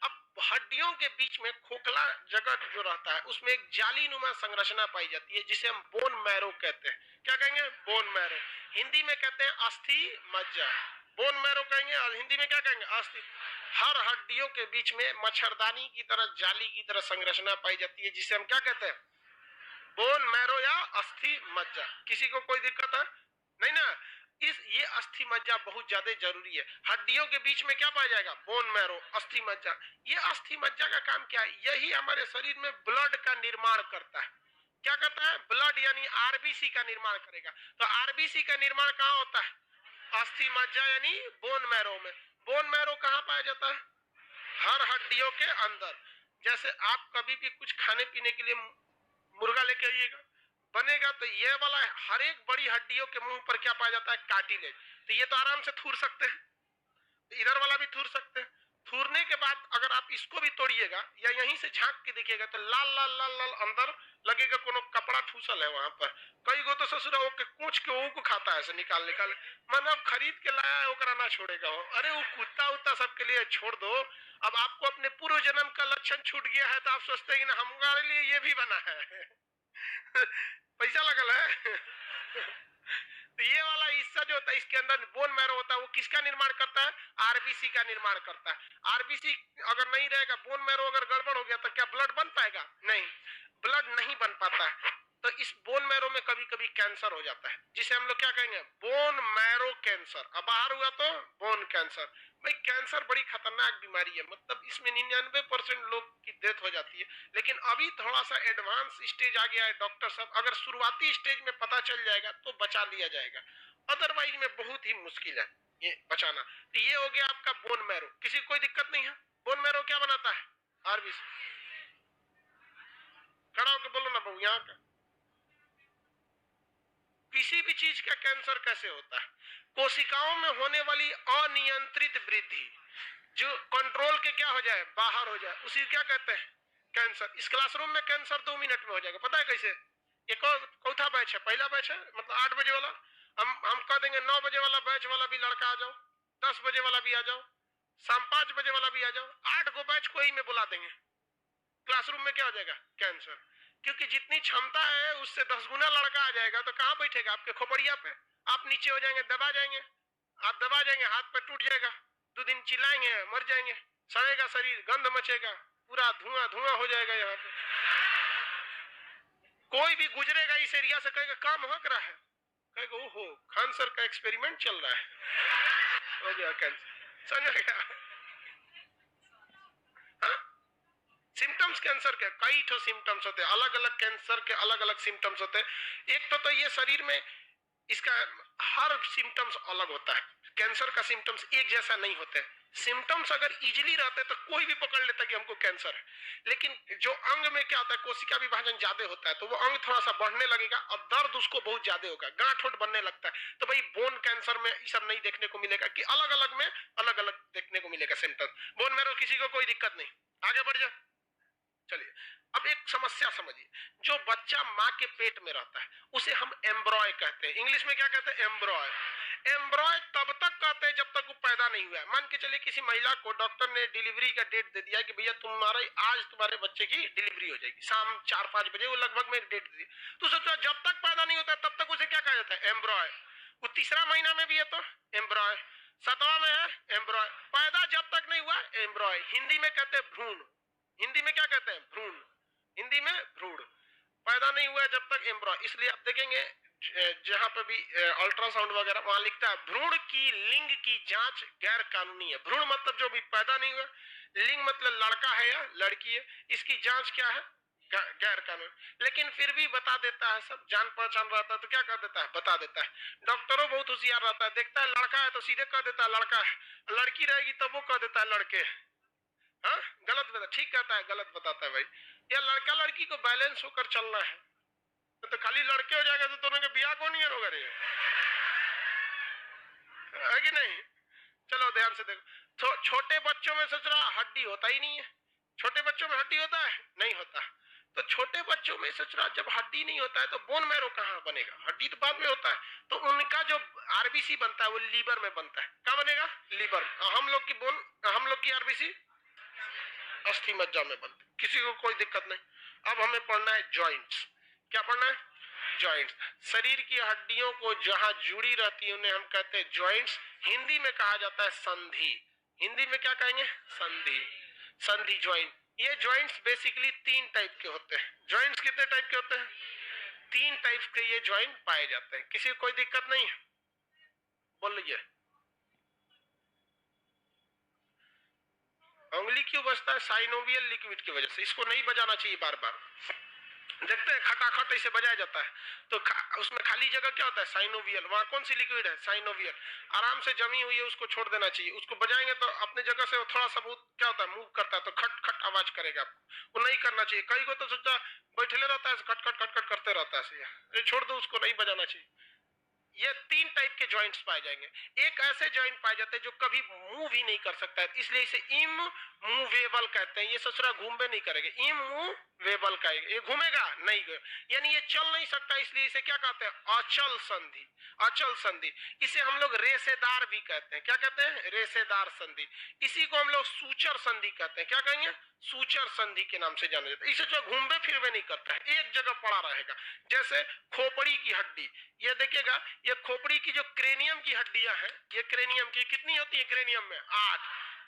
अब हड्डियों के बीच में खोखला जगह जो रहता है उसमें एक जालीनुमा संरचना पाई जाती है जिसे हम बोन मैरो कहते हैं। क्या कहेंगे? Bone marrow. हिंदी में कहते हैं अस्थि मज्जा। बोन मैरो कहेंगे और हिंदी में क्या कहेंगे? अस्थि। हर हड्डियों के बीच में मच्छरदानी की तरह, जाली की तरह संरचना पाई जाती है जिसे हम क्या कहते हैं? बोन मैरो या अस्थि मज्जा। किसी को कोई दिक्कत है? नहीं ना? ये अस्थि मज्जा बहुत ज्यादा जरूरी है। हड्डियों के बीच में क्या पाया जाएगा? बोन मैरो, अस्थि मज्जा। ये अस्थि मज्जा का काम क्या है? यही हमारे शरीर में ब्लड का निर्माण करता है। क्या करता है? ब्लड यानी आरबीसी का निर्माण करेगा। तो आरबीसी का निर्माण कहाँ होता है? अस्थि मज्जा यानी बोन मैरो में। बोन मैरो कहाँ पाया जाता है? हर हड्डियों के अंदर। जैसे आप कभी भी कुछ खाने पीने के लिए मुर्गा लेके आइएगा, बनेगा तो ये वाला हर एक बड़ी हड्डियों के मुंह पर क्या पाया जाता है? कार्टिलेज। तो ये तो आराम से थूर सकते हैं, इधर वाला भी थूर सकते हैं। थूरने के बाद अगर आप इसको भी तोड़िएगा या यहीं से झांक के देखिएगा तो लाल लाल लाल लाल अंदर लगेगा कोनो कपड़ा ठूसल है वहां पर। कई गो तो ससुरा वो के कूच के वो को खाता है, निकाल निकाल मतलब खरीद के लाया है ओकरा ना छोड़ेगा वो। अरे वो कुत्ता उत्ता सबके लिए छोड़ दो। अब आपको अपने पूर्व जन्म का लक्षण छूट गया है तो आप सोचते हैं कि ना हमारे लिए ये भी बना है पैसा लगल है तो ये वाला हिस्सा जो होता है इसके अंदर बोन मैरो होता है, वो किसका निर्माण करता है? आरबीसी का निर्माण करता है। आरबीसी अगर नहीं रहेगा, बोन मैरो अगर गड़बड़ हो गया तो क्या ब्लड बन पाएगा? नहीं, ब्लड नहीं बन पाता है। तो इस बोन मैरो में कभी कभी कैंसर हो जाता है जिसे हम लोग क्या कहेंगे? Bone marrow cancer. अब बाहर हुआ तो बोन कैंसर। भाई कैंसर बड़ी खतरनाक बीमारी है, मतलब इसमें 99% लोग की डेथ हो जाती है। लेकिन अभी थोड़ा सा एडवांस स्टेज आ गया है। डॉक्टर साहब अगर शुरुआती स्टेज में पता चल जाएगा तो बचा लिया जाएगा, अदरवाइज में बहुत ही मुश्किल है ये बचाना। तो ये हो गया आपका बोन मैरो। किसी कोई दिक्कत नहीं है? बोन मैरो क्या बनाता है? आरबीसी। खड़ा होकर बोलो ना बहू, यहाँ का किसी भी चीज का कैंसर कैसे होता है? कोशिकाओं में होने वाली अनियंत्रित वृद्धि जो कंट्रोल के क्या हो जाए? बाहर हो जाए, उसी क्या कहते हैं? कैंसर। इस क्लासरूम में कैंसर 2 मिनट में हो जाएगा। पता है कैसे? ये कौथा बैच है? पहला बैच है, मतलब 8 बजे वाला। हम कह देंगे 9 बजे वाला बैच वाला भी लड़का आ जाओ, 10 बजे वाला भी आ जाओ, शाम 5 बजे वाला भी आ जाओ। 8 को बैच को ही में बुला देंगे। क्लासरूम में क्या हो जाएगा? कैंसर। क्योंकि जितनी क्षमता है उससे 10 गुना लड़का आ जाएगा तो कहां बैठेगा? आपके खोपड़िया पे। आप नीचे हो जाएंगे, दबा जाएंगे। आप दबा जाएंगे, हाथ पे टूट जाएगा, 2 दिन चिल्लाएंगे, मर जाएंगे, सड़ेगा शरीर, गंध मचेगा, पूरा धुआं धुआं हो जाएगा। यहाँ पे कोई भी गुजरेगा इस एरिया से कहेगा काम हो रहा है, कहेगा ओहो खान सर का एक्सपेरिमेंट चल रहा है, हो गया कैंसर। समझ गया? सिम्टम्स कैंसर के कई ठो सिम्टम्स होते हैं, अलग अलग कैंसर के अलग अलग सिम्टम्स होते हैं। एक तो ये शरीर में इसका हर सिम्टम्स अलग होता है। कैंसर का सिम्टम्स एक जैसा नहीं होते। सिम्टम्स अगर इजीली रहते तो कोई भी पकड़ लेता कि हमको कैंसर है। लेकिन जो अंग में क्या होता है, कोशिका विभाजन ज्यादा होता है तो वो अंग थोड़ा सा बढ़ने लगेगा और दर्द उसको बहुत ज्यादा होगा, गांठ उठ बनने लगता है। तो भाई बोन कैंसर में ये सब नहीं देखने को मिलेगा कि अलग अलग में अलग अलग देखने को मिलेगा सिम्टम्स। बोन मैरो किसी को कोई दिक्कत नहीं। आगे बढ़ जाओ। चलिए अब एक समस्या समझिए। जो बच्चा माँ के पेट में रहता है उसे हम एम्ब्रॉय कहते हैं। इंग्लिश में क्या कहते हैं? एम्ब्रॉय। एम्ब्रॉय तब तक कहते हैं जब तक वो पैदा नहीं हुआ है। मान के चलिए किसी महिला को डॉक्टर ने डिलीवरी का डेट दे दिया कि भैया तुम्हारे आज तुम्हारे बच्चे की डिलीवरी हो जाएगी, शाम 4-5 बजे, वो लगभग में डेट दी। तो सोचो जब तक पैदा नहीं होता तब तक उसे क्या कहा जाता है? एम्ब्रॉय। वो तीसरा महीना में भी है तो एम्ब्रॉय, 7वां में है एम्ब्रॉय, पैदा जब तक नहीं हुआ एम्ब्रॉय। हिंदी में कहते हैं भ्रूण। हिंदी में क्या कहते हैं? भ्रूण। हिंदी में भ्रूण। पैदा नहीं हुआ जब तक एम्ब्रॉय। इसलिए आप देखेंगे जहां पर भी अल्ट्रासाउंड वगैरह वहां लिखता है भ्रूण की लिंग की जांच गैर कानूनी है। भ्रूण मतलब जो भी पैदा नहीं हुआ, लिंग मतलब लड़का है या लड़की है, इसकी जांच क्या है? गैर कानूनी। लेकिन फिर भी बता देता है, सब जान पहचान रहता है तो क्या कर देता है? बता देता है। डॉक्टरों बहुत होशियार रहता है, देखता है लड़का है तो सीधे कह देता है लड़का है, लड़की रहेगी तब वो कह देता है लड़के। हाँ गलत बता, ठीक कहता है गलत बताता है। भाई ये लड़का लड़की को बैलेंस होकर चलना है, तो खाली लड़के हो जाएगा तो दोनों के ब्याह कौन नहीं होगा रे? है कि नहीं? चलो ध्यान से देखो। तो छोटे बच्चों में सोच रहा हड्डी होता ही नहीं है। छोटे बच्चों में हड्डी होता है? नहीं होता। तो छोटे बच्चों में सोच रहा जब हड्डी नहीं होता है तो बोन मैरो कहाँ बनेगा, हड्डी तो बाद में होता है, तो उनका जो आरबीसी बनता है वो लीवर में बनता है, कहाँ बनेगा, लीवर। हम लोग की आरबीसी अस्थि मज्जा में बनती, किसी को कोई दिक्कत नहीं। अब हमें पढ़ना है जॉइंट्स। क्या पढ़ना है, जॉइंट्स। शरीर की हड्डियों को जहां जुड़ी रहती है उन्हें हम कहते हैं जॉइंट्स। हिंदी में कहा जाता है संधि। हिंदी में क्या कहेंगे, संधि, संधि जॉइंट। ये जॉइंट्स बेसिकली 3 टाइप के होते हैं। जॉइंट्स कितने टाइप के होते हैं, 3 टाइप के ये जॉइंट पाए जाते हैं। किसी को कोई दिक्कत नहीं है, बोल लीजिए। उंगली क्यों बजता है, साइनोवियल लिक्विड की वजह से। इसको नहीं बजाना चाहिए बार बार, देखते हैं खटाखट ऐसे बजाया जाता है, तो उसमें खाली जगह क्या होता है, साइनोवियल। वहां कौन सी लिक्विड है, साइनोवियल, आराम से जमी हुई है, उसको छोड़ देना चाहिए। उसको बजाएंगे तो अपने जगह से थोड़ा सा क्या होता है, मूव करता है, तो खट खट आवाज करेगा आपको, वो नहीं करना चाहिए। कई को तो सोचा बैठले रहता है, खट खट खट खट करते रहता है, छोड़ दो उसको, नहीं बजाना चाहिए। ये 3 टाइप के जॉइंट्स पाए जाएंगे। एक ऐसे जॉइंट पाए जाते हैं जो कभी मूव ही नहीं कर सकता है, इसलिए इसे इमूवेबल कहते हैं। ये ससुरा घूमे नहीं करेगा, इमूवेबल कहेगा, ये घूमेगा नहीं, यानी ये चल नहीं सकता, इसलिए इसे क्या कहते हैं, अचल संधि। अचल संधि, इसे हम लोग रेसेदार भी कहते हैं। क्या कहते हैं, रेसेदार संधि। इसी को हम लोग सूचर संधि कहते हैं। क्या कहेंगे, सूचर संधि के नाम से जाना जाता है। इसे जो घूमे फिरवे नहीं करता है, एक जगह पड़ा रहेगा। जैसे खोपड़ी की हड्डी, ये देखिएगा, ये खोपड़ी की जो क्रेनियम की हड्डियां हैं, ये क्रेनियम की कितनी होती है, क्रेनियम में 8।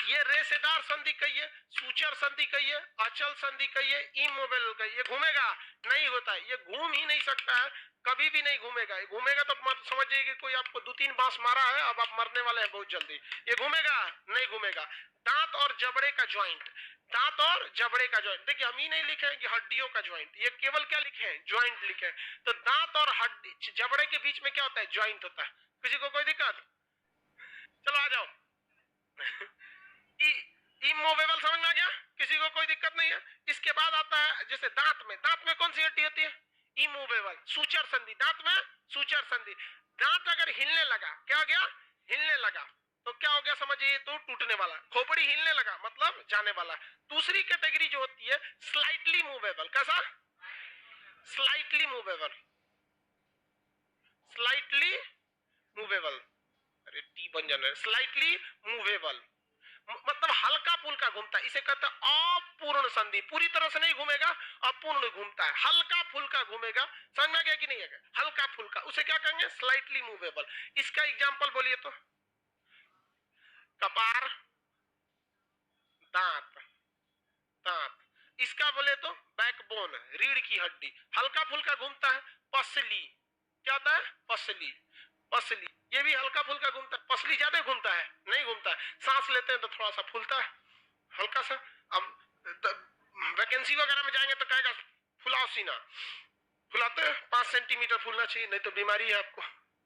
ये रेसेदार संधि कहिए, सूचर संधि कहिए, अचल संधि कहिए, इमोबाइल कहिए। ये घूमेगा नहीं होता है, ये घूम ही नहीं सकता है, कभी भी नहीं घूमेगा। ये घूमेगा तो मत समझिए कि कोई आपको 2-3 बांस मारा है, अब आप मरने वाले हैं बहुत जल्दी। ये घूमेगा नहीं घूमेगा। दांत और जबड़े का ज्वाइंट, दांत और जबड़े का ज्वाइंट, देखिए हम ही नहीं लिखे हैं कि हड्डियों का ज्वाइंट, ये केवल क्या लिखे हैं, ज्वाइंट लिखे हैं। तो दांत और हड्डी जबड़े के बीच में क्या होता है, ज्वाइंट होता है। किसी को कोई दिक्कत, चलो आ जाओ। इमूवेबल समझ में आ गया, किसी को कोई दिक्कत नहीं है। इसके बाद आता है जैसे दांत में कौन सी हड्डी होती है, इमूवेबल, सूचर संधि। दांत में सूचर संधि। दांत अगर हिलने लगा, क्या हो गया, हिलने लगा, तो क्या हो गया समझिए, तो टूटने वाला। खोपड़ी हिलने लगा मतलब जाने वाला। दूसरी कैटेगरी जो होती है स्लाइटली मूवेबल, कैसा, स्लाइटली मूवेबल, स्लाइटली मूवेबल, अरे टी बन जाना है, स्लाइटली मूवेबल मतलब हल्का फुल्का घूमता है, इसे कहते हैं अपूर्ण संधि। पूरी तरह से नहीं घूमेगा, अपूर्ण घूमता है, हल्का फुल्का घूमेगा। समझ में गया कि नहीं है, हल्का फुल्का, उसे क्या कहेंगे, स्लाइटली मूवेबल। इसका एग्जांपल बोलिए तो, कपार, दांत, दांत। इसका बोले तो बैकबोन, रीढ़ की हड्डी, हल्का फुल्का घूमता है। पसली, क्या होता है, पसली, पसली, ये भी हल्का फुल्का घूमता है। पसली ज्यादा घूमता है, नहीं घूमता है। सांस लेते हैं तो थोड़ा सा फूलता है, हल्का सा। अब वैकेंसी वगैरह में जाएंगे तो कहेगा फुलाओ सीना, फुलाते हैं, 5 सेंटीमीटर फूलना चाहिए, नहीं तो बीमारी है आपको।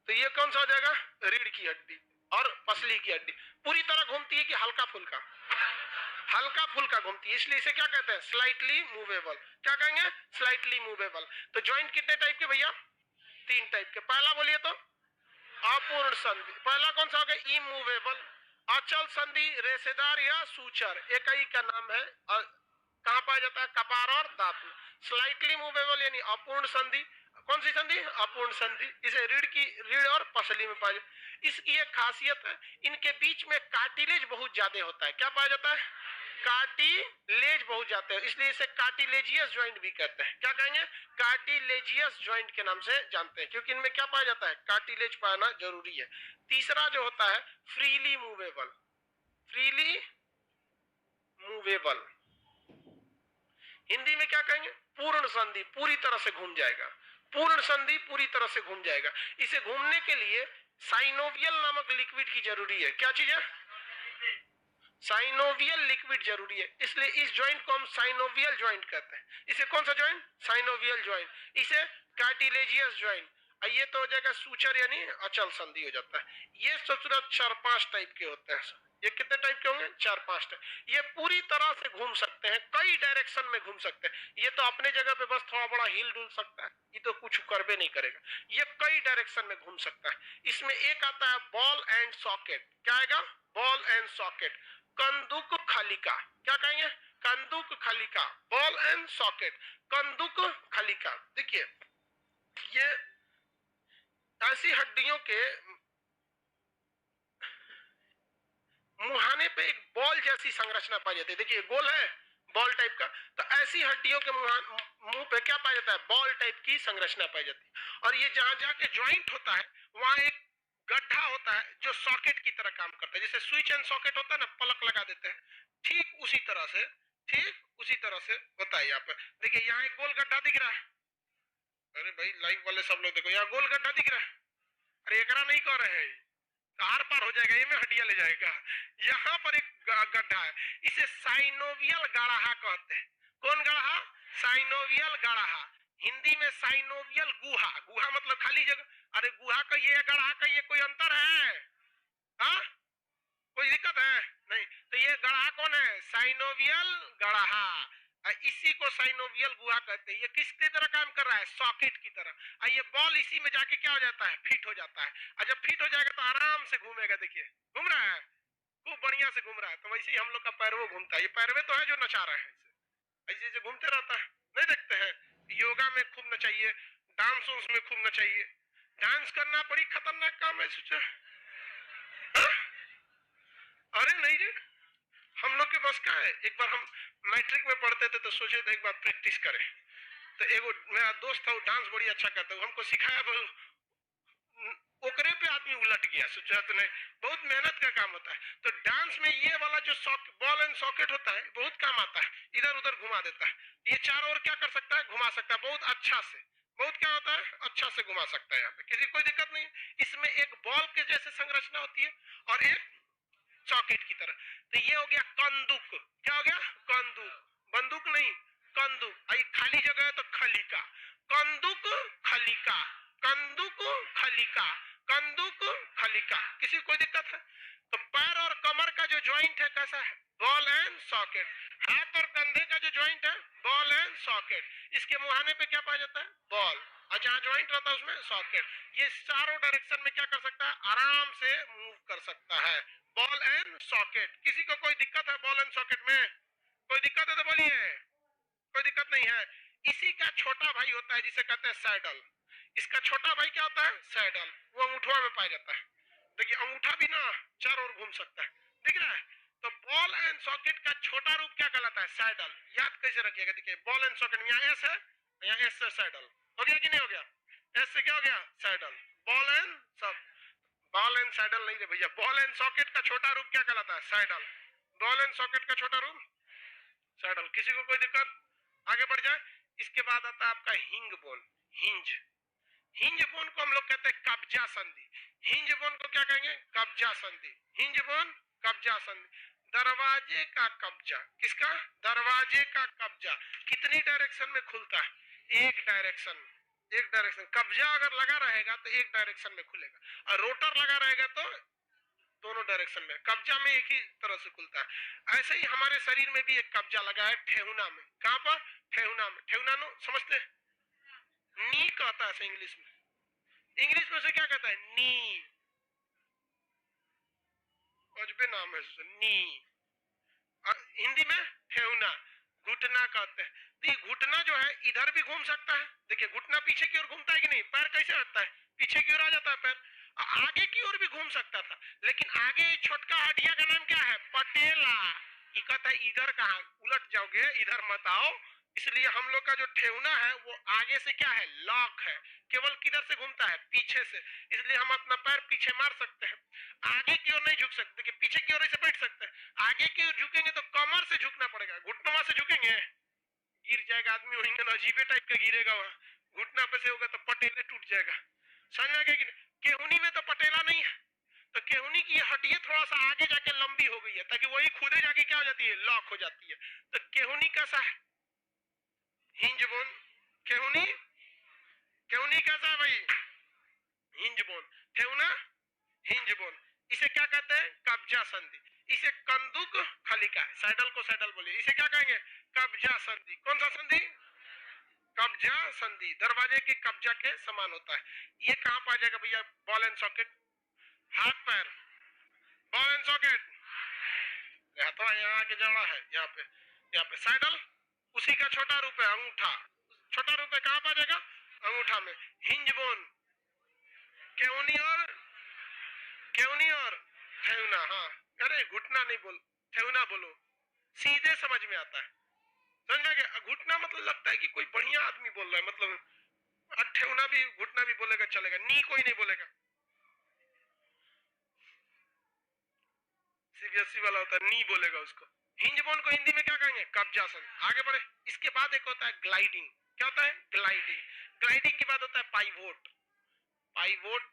तो ये कौन सा हो जाएगा, रीढ़ की हड्डी और पसली की हड्डी। पूरी तरह घूमती है कि हल्का फुल्का, हल्का फुल्का घूमती है, इसलिए इसे क्या कहते हैं, स्लाइटली मूवेबल। क्या कहेंगे, स्लाइटली मूवेबल। तो ज्वाइंट कितने टाइप के भैया, 3 टाइप के। पहला बोलिए तो अपूर्ण संधि, पहला कौन सा हो गया, इमूवेबल। अचल संधि रेसेदार या सूचर, एक ही का नाम है, कहां पाया जाता है, कपार और दांत में। स्लाइटली मूवेबल यानी अपूर्ण संधि, कौन सी संधि, अपूर्ण संधि, इसे रीढ़ और पसली में पाया जाता है। इसकी एक खासियत है, इनके बीच में कार्टिलेज बहुत ज्यादा होता है। क्या पाया जाता है, कार्टिलेज बहुत जाते हैं, इसलिए इसे कार्टिलेजियस ज्वाइंट भी कहते हैं। क्या कहेंगे, कार्टिलेजियस ज्वाइंट के नाम से जानते हैं, क्योंकि इनमें क्या पाया जाता है, कार्टिलेज पाना जरूरी है। तीसरा जो होता है freely movable, freely movable, Hindi में क्या कहेंगे, पूर्ण संधि, पूरी तरह से घूम जाएगा, पूर्ण संधि पूरी तरह से घूम जाएगा। इसे घूमने के लिए साइनोवियल नामक लिक्विड की जरूरी है। क्या चीज है, साइनोवियल लिक्विड जरूरी है, इसलिए इस ज्वाइंट को हम साइनोवियल ज्वाइंट कहते हैं। इसे कौन सा ज्वाइंट, साइनोवियल ज्वाइंट, इसे कार्टिलेजियस ज्वाइंट। ये तो हो जाएगा सूचर यानी अचल संधि हो जाता है। ये सोचना 4-5 टाइप के होते हैं। ये कितने टाइप के होंगे, 4-5 टाइप। ये पूरी तरह से घूम सकते हैं, कई डायरेक्शन में घूम सकते हैं। ये तो अपने जगह पे बस थोड़ा बड़ा हिल डुल सकता है, ये तो कुछ करबे नहीं करेगा। ये कई डायरेक्शन में घूम सकता है। इसमें एक आता है बॉल एंड सॉकेट। क्या आएगा, बॉल एंड सॉकेट। कंदुक खलिका, क्या कहेंगे, कंदुक खलिका, बॉल एंड सॉकेट, कंदुक खलिका। देखिए ये ऐसी हड्डियों के मुहाने पे एक बॉल जैसी संरचना पाई जाती है। देखिए गोल है बॉल टाइप का, तो ऐसी हड्डियों के मुंह पे क्या पाया जाता है, बॉल टाइप की संरचना पाई जाती है। और ये जहां जाके ज्वाइंट होता है वहां एक गड्ढा होता है जो सॉकेट की तरह काम करता है। जैसे स्विच एंड सॉकेट होता है ना, प्लग लगा देते हैं, ठीक उसी तरह से, ठीक उसी तरह से होता है। यहाँ पे देखिए यहाँ एक गोल गड्ढा दिख रहा है, अरे भाई लाइव वाले सब लोग देखो, यहाँ गोल गड्ढा दिख रहा है, अरे एकरा नहीं कह रहे हैं, आर पार हो जाएगा, ये में हड्डियां ले जाएगा। यहाँ पर एक गड्ढा है, इसे साइनोवियल गाढ़ा कहते हैं। कौन गाढ़ा? साइनोवियल गाढ़ा, हिंदी में साइनोवियल गुहा, गुहा मतलब खाली जगह। अरे गुहा कहिए गाढ़ा कहिए, कोई अंतर है? हाँ कोई दिक्कत है? नहीं। तो ये गाढ़ा कौन है? साइनोवियल गाढ़ा, इसी को साइनोवियल गुहा कहते हैं। ये किसकी तरह काम कर रहा है? सॉकेट की तरह। ये बॉल इसी में जाके क्या हो जाता है? फिट हो जाता है। और जब फिट हो जाएगा तो आराम से घूमेगा। देखिए घूम रहा है, खूब बढ़िया से घूम रहा है। तो वैसे ही हम लोग का पैरवो घूमता है। ये पैरवे तो है जो नचा रहा है, ऐसे ऐसे घूमते रहता है, नहीं देखते हैं? योगा में खूब नचाइए, डांस में खूब नचाइए। डांस करना बड़ी खतरनाक काम है, सोचा? अरे नहीं रे, हम लोग के बस का है। एक बार हम मैट्रिक में पढ़ते थे तो सोचे थे एक बार प्रैक्टिस करें। तो एगो मेरा दोस्त था, वो डांस बड़ी अच्छा करता है, हमको सिखाया, ओकरे पे आदमी उलट गया। सोचा तो नहीं, बहुत मेहनत का काम होता है। तो डांस में ये वाला जो बॉल एंड सॉकेट होता है बहुत काम आता है, इधर उधर घुमा देता है। ये चारों ओर क्या कर सकता है? घुमा सकता है, बहुत अच्छा से, बहुत क्या होता है? अच्छा से घुमा सकता है। यहाँ पे किसी कोई दिक्कत नहीं। इसमें एक बॉल के जैसे संरचना होती है और एक सॉकेट की तरह। तो ये हो गया कंदुक। क्या हो गया? कंदुक, बंदूक नहीं, कंदुक। आई खाली जगह है तो खलिका, कंदुक खलिका, कंदुक खलिका, कंदुक खलिका। किसी कोई दिक्कत है? तो पैर और कमर का जो ज्वाइंट है कैसा है? Ball and socket. हाथ और कंधे का जो ज्वाइंट है बॉल एंड सॉकेट। इसके मुहाने पे क्या पाया जाता है? बॉल, और जहां ज्वाइंट रहता है उसमें सॉकेट। ये चारों डायरेक्शन में क्या कर सकता है? आराम से मूव कर सकता है, बॉल एंड सॉकेट। किसी को कोई दिक्कत है बॉल एंड सॉकेट में? कोई दिक्कत है तो बोलिए। कोई दिक्कत नहीं है। इसी का छोटा भाई होता है जिसे कहते हैं सैडल। इसका छोटा भाई क्या होता है? सैडल। वो अंगूठा में पाया जाता है। देखिए अंगूठा भी ना चारों ओर घूम सकता है, दिख रहा है? तो बॉल एंड सॉकेट का छोटा रूप क्या कहलाता है? सैडल। याद कैसे रखिएगा? देखिए बॉल एंड सॉकेट में यहाँ एस है, यहाँ एस से सैडल। हो गया कि नहीं हो गया? एस से क्या हो गया? Saddle. Ball and socket, ball and saddle नहीं रे भैया, बॉल एंड सॉकेट का छोटा रूप क्या कहलाता है? सैडल। बॉल एंड सॉकेट का छोटा रूप सैडल। किसी को कोई दिक्कत? आगे बढ़ जाए। इसके बाद आता है आपका हिंग बोन, हिंज। हिंज बोन को हम लोग कहते हैं कब्जा संधि। हिंज बोन को क्या कहेंगे? कब्जा संधि। हिंज बोन, कब्जा संधि। दरवाजे का कब्जा। किसका? दरवाजे का कब्जा। कितनी डायरेक्शन में खुलता है? एक डायरेक्शन में। एक डायरेक्शन। कब्जा अगर लगा रहेगा तो एक डायरेक्शन में खुलेगा, और रोटर लगा रहेगा तो दोनों डायरेक्शन में। कब्जा में एक ही तरह से खुलता है। ऐसे ही हमारे शरीर में भी एक कब्जा लगा है, ठेहुना में। कहां पर? ठेहुना में। ठेहुना नो समझते हैं? नी कहता है इंग्लिश में। इंग्लिश में से क्या कहता है? नी। अजबे नाम है नी। हिंदी में ठेहुना, घुटना कहते हैं। तो ये घुटना जो है इधर भी घूम सकता है। देखिए घुटना पीछे की ओर घूमता है कि नहीं? पैर कैसे रहता है? पीछे की ओर आ जाता है पैर। आगे की ओर भी घूम सकता था, लेकिन आगे छोटका हड्डिया का नाम क्या है? पटेला। ये कहता है इधर कहाँ उलट जाओगे, इधर मत आओ। इसलिए हम लोग का जो ठेहुना है वो आगे से क्या है? लॉक है। केवल किधर से घूमता है? पीछे से। इसलिए हम अपना पैर पीछे मार सकते हैं, आगे की ओर नहीं झुक सकते। कि पीछे की ओर से बैठ सकते हैं, आगे की ओर झुकेंगे तो कमर से झुकना पड़ेगा। घुटनों से झुकेंगे गिर जाएगा आदमी, वहीं ना अजीबे टाइप का गिरेगा। वहां घुटना पे से होगा तो पटेले टूट जाएगा। समझ में आ गया कि नहीं? केहुनी में तो पटेला नहीं है, तो केहुनी की हड्डियां थोड़ा सा आगे जाके लंबी हो गई है, ताकि वही खुदे जाके क्या हो जाती है? लॉक हो जाती है। तो केहुनी कैसा है? Hinge bone. केहुनी, केहुनी कैसा है भाई? Hinge bone. ठेहुना, हिंज बोन। इसे क्या कहते हैं? कब्जा संधि। इसे कंदुक खलिका, सैडल को सैडल बोलिए, इसे क्या कहेंगे? कब्जा संधि। कौन सा संधि? कब्जा संधि। दरवाजे के कब्जा के समान होता है। ये कहां पाया जाएगा भैया? बॉल एंड सॉकेट, हाथ पैर, बॉल एंड सॉकेट। तो यहाँ आके जड़ा है, यहाँ पे यहाँ पे सैडल उसी का छोटा रूप है अंगूठा, छोटा रूप है कहाँ पर आ जाएगा अंगूठा में। हिंज बोन केवनी और ठेवना, हाँ अरे घुटना नहीं बोल ठेवना बोलो, सीधे समझ में आता है, समझ में गया। घुटना मतलब लगता है कि कोई बढ़िया आदमी बोल रहा है, मतलब ठेवना भी घुटना भी बोलेगा चलेगा, नी कोई नहीं बोलेगा, सीबीएसई वाला होता है नी बोलेगा उसको। हिंज बोन को हिंदी में क्या कहेंगे कब्जासन। आगे बढ़े, इसके बाद एक होता है ग्लाइडिंग। क्या होता है ग्लाइडिंग। ग्लाइडिंग के बाद होता है पाइवोट। पाइवोट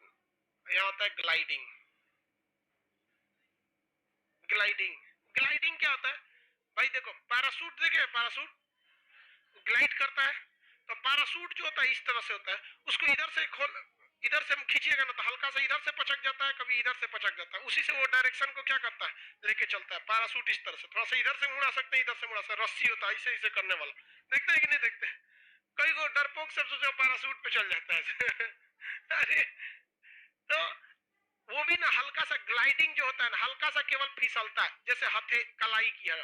यहाँ होता है ग्लाइडिंग। ग्लाइडिंग, ग्लाइडिंग क्या होता है भाई देखो, पैरासूट देखे, पैरासूट ग्लाइड करता है तो पैरासूट जो होता है इस तरह से होता है, उसको इधर से खोल, इधर से खींचिएगा ना तो हल्का सा इधर से पचक जाता है, कभी इधर से पचक जाता है, उसी से वो डायरेक्शन को क्या करता है लेके चलता है। पैरासूट इस तरह से थोड़ा सा इधर से मुड़ा सकते हैं, इधर से मुड़ा सकते, रस्सी होता है ऐसे ऐसे करने वाला, देखते हैं कि नहीं देखते हैं? कई को डरपोक सब सोचो पैरासूट पे चल जाता है अरे तो वो भी ना हल्का सा ग्लाइडिंग जो होता है ना, हल्का सा केवल फिसलता है, जैसे कलाई की है,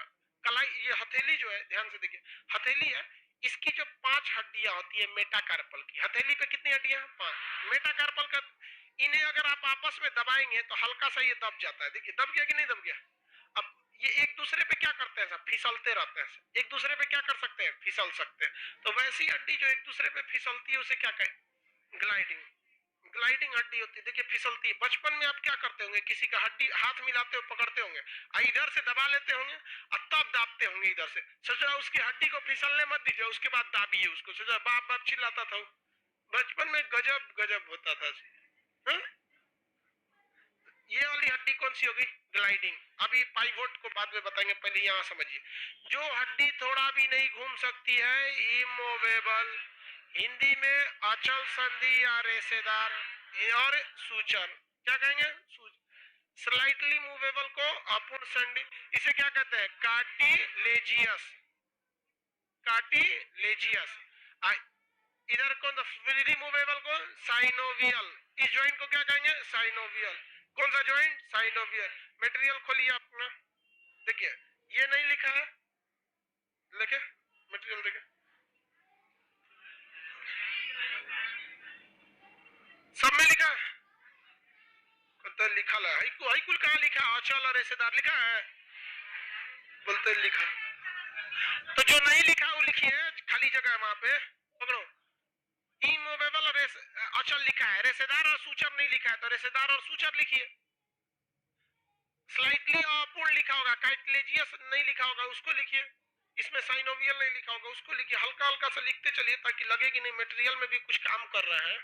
कलाई ये हथेली जो है ध्यान से देखिए, हथेली है इसकी जो 5 हड्डियां होती है मेटाकार्पल की, हथेली पे कितनी हड्डियां 5, मेटाकार्पल का, इन्हें अगर आप आपस में दबाएंगे तो हल्का सा ये दब जाता है, देखिए दब गया कि नहीं दब गया। अब ये एक दूसरे पे क्या करते हैं सब फिसलते रहते हैं, एक दूसरे पे क्या कर सकते हैं फिसल सकते हैं, तो वैसी हड्डी जो एक दूसरे पे फिसलती है उसे क्या कहें ग्लाइडिंग। ग्लाइडिंग हड्डी होती है, देखिए फिसलती है। बचपन में आप क्या करते होंगे, किसी का हड्डी हाथ मिलाते हो पकड़ते होंगे, इधर से दबा लेते होंगे और तब दाबते होंगे इधर से, सोचा उसकी हड्डी को फिसलने मत दीजिए, उसके बाद दाबिए उसको, सोचा बाप बाप चिल्लाता था बचपन में, गजब गजब होता था। हा? ये वाली हड्डी कौन सी होगी ग्लाइडिंग। अभी पाइवोट को बाद में बताएंगे, पहले यहाँ समझिए, जो हड्डी थोड़ा भी नहीं घूम सकती है इमूवेबल, हिंदी में अचल संधि या रेशेदार, और सूचर क्या कहेंगे स्लाइटली मूवेबल को अपूर्ण संधि, इसे क्या कहते हैं कार्टिलेजियस, कार्टिलेजियस। इधर कौन फ्रीली मूवेबल को साइनोवियल, इस जॉइंट को क्या कहेंगे साइनोवियल। कौन सा जॉइंट साइनोवियल। मटेरियल खोलिए अपना, देखिए ये नहीं लिखा है, लिखे मटेरियल देखिए, सब में लिखा है, तो लिखा है हाईकुल कहाँ लिखा है, अचल और रेशेदार लिखा है, बोलते लिखा, तो जो नहीं लिखा वो लिखिए, खाली जगह है वहां पे, पकड़ो। इमूवेबल और अचल लिखा है, रेशेदार और सूचर नहीं लिखा है, तो रेशेदार और सूचर लिखिए। स्लाइटली अपूर्ण लिखा होगा, कार्टिलेजियस नहीं लिखा होगा उसको लिखिए, इसमें साइनोवियल नहीं लिखा होगा उसको लिखिए, हल्का हल्का सा लिखते चलिए ताकि लगे कि नहीं मटेरियल में भी कुछ काम कर रहे हैं।